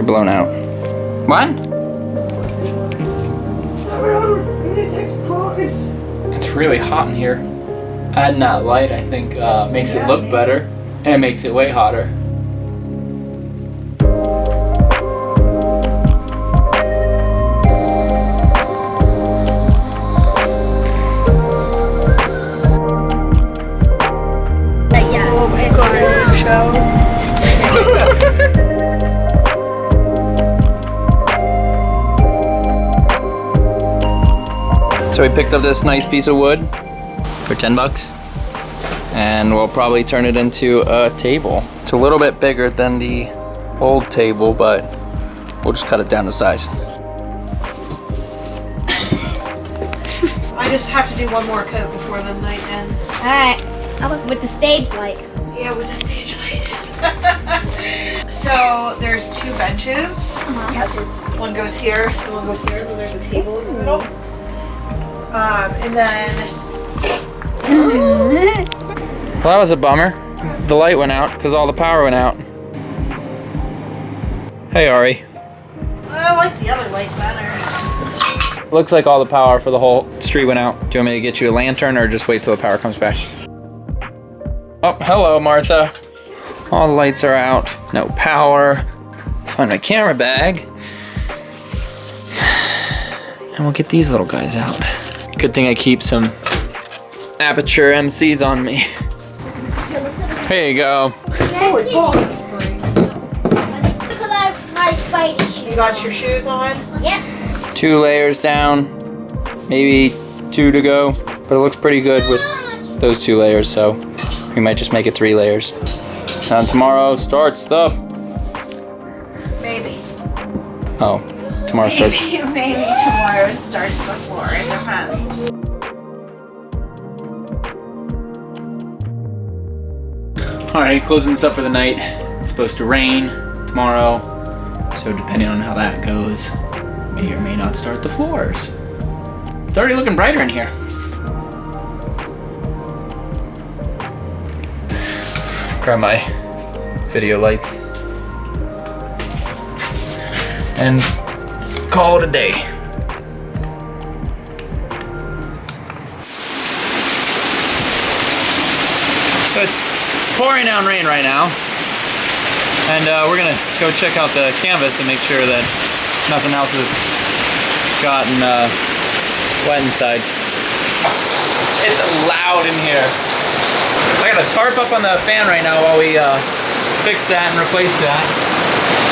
You're blown out. What? It's really hot in here. Adding that light, I think, makes it look better, and it makes it way hotter. Oh my god, show. So we picked up this nice piece of wood for 10 bucks. And we'll probably turn it into a table. It's a little bit bigger than the old table, but we'll just cut it down to size. I just have to do one more coat before the night ends. Alright, with the stage light. Yeah, with the stage light. So there's 2 benches. One goes here, and one goes here, and then there's a table in the middle. And then... Well, that was a bummer. The light went out because all the power went out. Hey, Ari. I like the other light better. Looks like all the power for the whole street went out. Do you want me to get you a lantern or just wait till the power comes back? Oh, hello, Martha. All the lights are out. No power. Find my camera bag. And we'll get these little guys out. Good thing I keep some Aperture MCs on me. Here you go. Holy balls. You got your shoes on? Yep. 2 layers down, maybe 2 to go, but it looks pretty good with those 2 layers, so we might just make it 3 layers. And tomorrow starts the... Maybe. Oh, tomorrow starts... Maybe tomorrow it starts the floor. It depends. Alright, closing this up for the night. It's supposed to rain tomorrow, so depending on how that goes, may or may not start the floors. It's already looking brighter in here. Grab my video lights and call it a day. So it's pouring down rain right now, and we're gonna go check out the canvas and make sure that nothing else has gotten wet inside. It's loud in here. I got a tarp up on the fan right now while we fix that and replace that.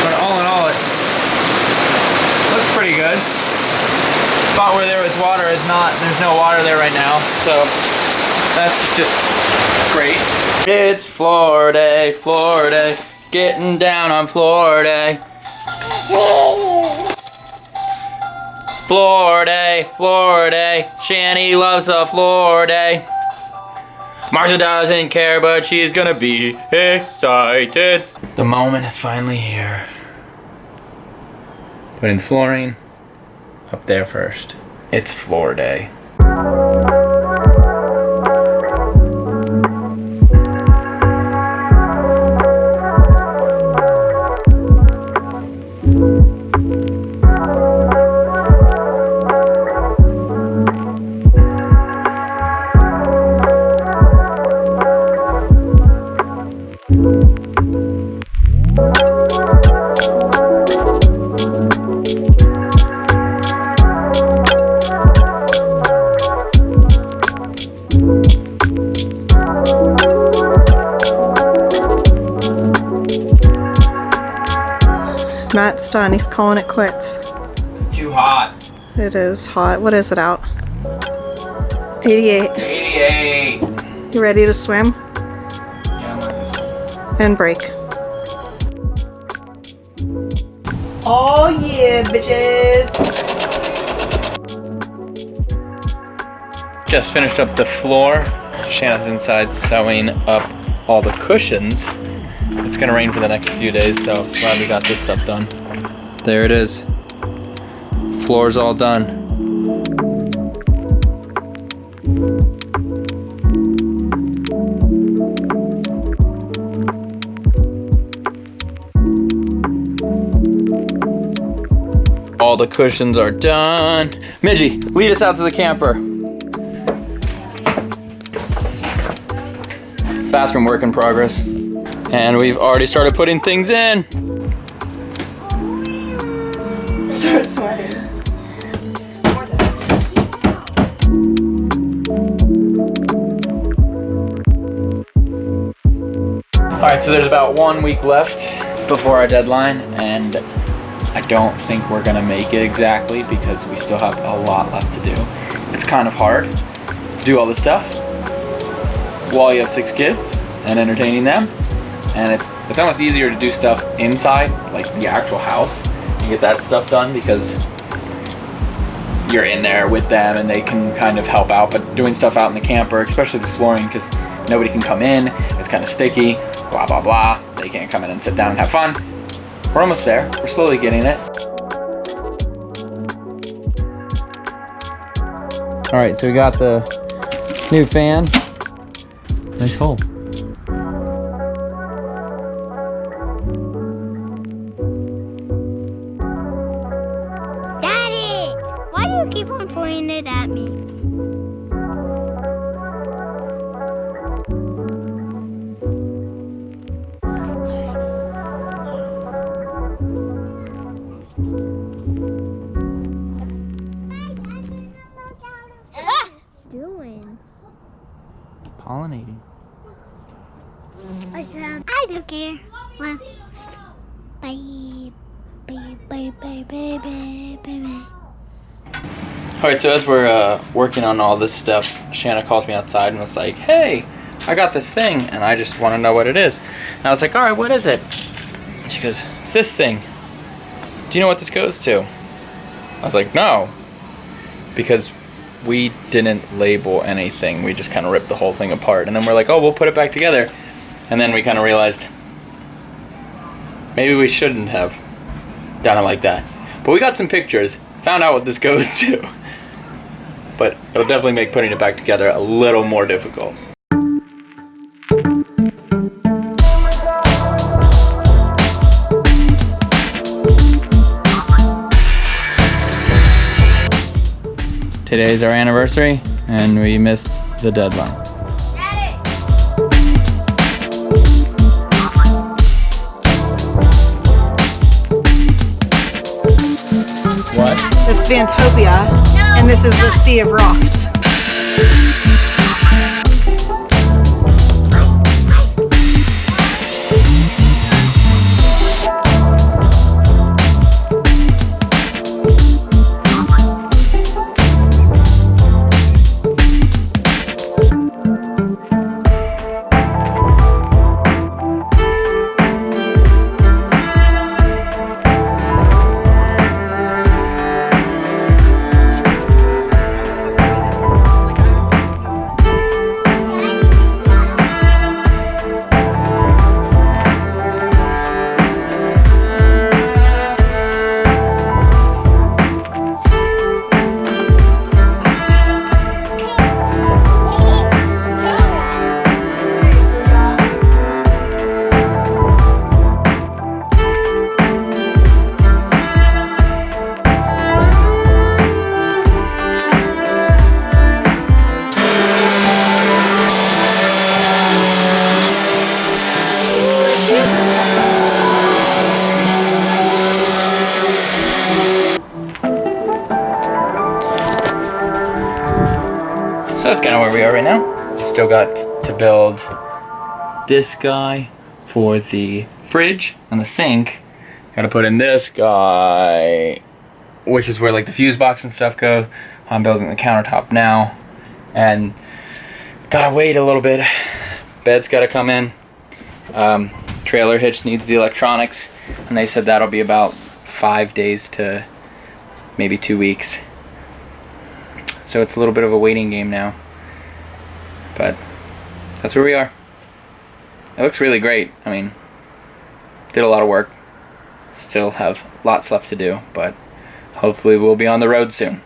But all in all, it looks pretty good. The spot where there was water is not, there's no water there right now, so that's just great. It's floor day, getting down on floor day. Floor day, Shani loves the floor day. Martha doesn't care, but she's gonna be excited. The moment is finally here. Put in flooring up there first. It's floor day. Matt's done. He's calling it quits. It's too hot. It is hot. What is it out? 88. 88. You ready to swim? Yeah, I'm ready to swim. And break. Oh yeah, bitches. Just finished up the floor. Shanna's inside sewing up all the cushions. It's gonna rain for the next few days, so glad we got this stuff done. There it is. Floor's all done. All the cushions are done. Midgie, lead us out to the camper. Bathroom work in progress. And we've already started putting things in. Start sweating. Alright, so there's about 1 week left before our deadline, and I don't think we're gonna make it exactly because we still have a lot left to do. It's kind of hard to do all this stuff while you have 6 kids and entertaining them, and it's almost easier to do stuff inside, like the actual house, and get that stuff done because you're in there with them and they can kind of help out. But doing stuff out in the camper, especially the flooring, because nobody can come in, it's kind of sticky, blah blah blah, they can't come in and sit down and have fun. We're almost there, we're slowly getting it. All right, so we got the new fan. Nice hole. Daddy, why do you keep on pointing it at me? Doing? Pollinating. I don't care. Well, bye, bye, bye, bye, bye, bye, bye. All right, so as we're working on all this stuff, Shanna calls me outside and was like, hey, I got this thing and I just want to know what it is. And I was like, all right, what is it? She goes, it's this thing. Do you know what this goes to? I was like, no, because we didn't label anything. We just kind of ripped the whole thing apart. And then we're like, oh, we'll put it back together. And then we kind of realized maybe we shouldn't have done it like that. But we got some pictures, found out what this goes to. But it'll definitely make putting it back together a little more difficult. Today's our anniversary, and we missed the deadline. Daddy! What? It's Vantopia, and this is the Sea of Rocks. So that's kind of where we are right now. Still got to build this guy for the fridge and the sink. Got to put in this guy, which is where like the fuse box and stuff go. I'm building the countertop now, and gotta wait a little bit. Bed's got to come in. Trailer hitch needs the electronics, and they said that'll be about 5 days to maybe 2 weeks. So it's a little bit of a waiting game now, but that's where we are. It looks really great. I mean, did a lot of work. Still have lots left to do, but hopefully we'll be on the road soon.